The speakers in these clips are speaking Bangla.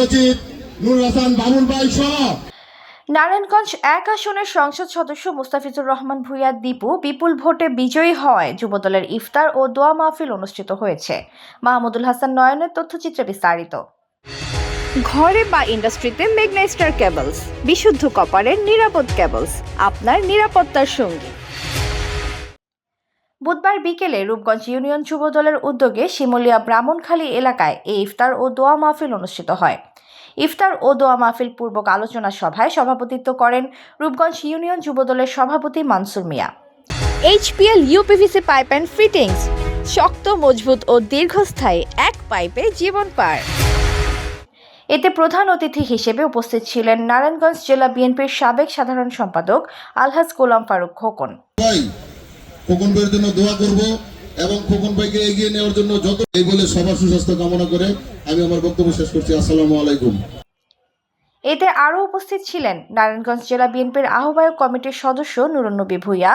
সচিব নুরুল হাসান বাবুল ভাই সহ নারায়ণগঞ্জ ১ আসনের সংসদ সদস্য মুস্তাফিজুর রহমান ভূঁইয়া দীপু বিপুল ভোটে বিজয়ী হওয়ায় যুবদলের ইফতার ও দোয়া মাহফিল অনুষ্ঠিত হয়েছে। মাহমুদুল হাসান নয়নের তথ্যচিত্রে বিস্তারিত। ঘরে বা ইন্ডাস্ট্রিতে মেঘনা স্টার কেবলস, বিশুদ্ধ কপারের নিরাপদ কেবলস, আপনার নিরাপত্তার সঙ্গী। বুধবার বিকেলে রূপগঞ্জ ইউনিয়ন যুবদলের উদ্যোগে শিমুলিয়া ব্রাহ্মণখালী এলাকায় এই ইফতার ও দোয়া মাহফিল অনুষ্ঠিত হয়। ইফতার ও দোয়া মাহফিল পূর্বক আলোচনা সভায় সভাপতিত্ব করেন রূপগঞ্জ ইউনিয়ন যুবদলের সভাপতি মানসুর মিয়া। HPL uPVC pipe and fittings, শক্ত, মজবুত ও দীর্ঘস্থায়ী এক পাইপে জীবন পার। এতে প্রধান অতিথি হিসেবে উপস্থিত ছিলেন নারায়ণগঞ্জ জেলা বিএনপির সাবেক সাধারণ সম্পাদক আলহাজ গোলাম ফারুক খোকন। খোকন ভাইয়ের জন্য দোয়া করব এবং খোকন ভাইকে এগিয়ে নেওয়ার জন্য যত এই বলে সবার সুস্বাস্থ্য কামনা করে আমি আমার বক্তব্য শেষ করছি। আসসালামু আলাইকুম। এতে আরও উপস্থিত ছিলেন নারায়ণগঞ্জ জেলা বিএনপির আহ্বায়ক কমিটির সদস্য নুরুন নবী ভূঁইয়া,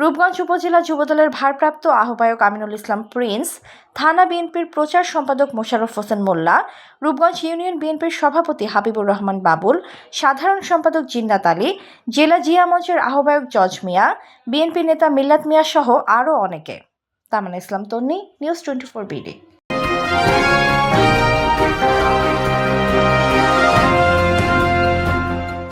রূপগঞ্জ উপজেলা যুবদলের ভারপ্রাপ্ত আহ্বায়ক আমিনুল ইসলাম প্রিন্স, থানা বিএনপির প্রচার সম্পাদক মোশাররফ হোসেন মোল্লা, রূপগঞ্জ ইউনিয়ন বিএনপির সভাপতি হাবিবুর রহমান বাবুল, সাধারণ সম্পাদক জিন্নাত আলী, জেলা জিয়া মঞ্চের আহ্বায়ক জজ মিয়া, বিএনপি নেতা মিল্লাত মিয়া সহ আরও অনেকে। তামান্না ইসলাম তন্নি, নিউজ 24 বিডি।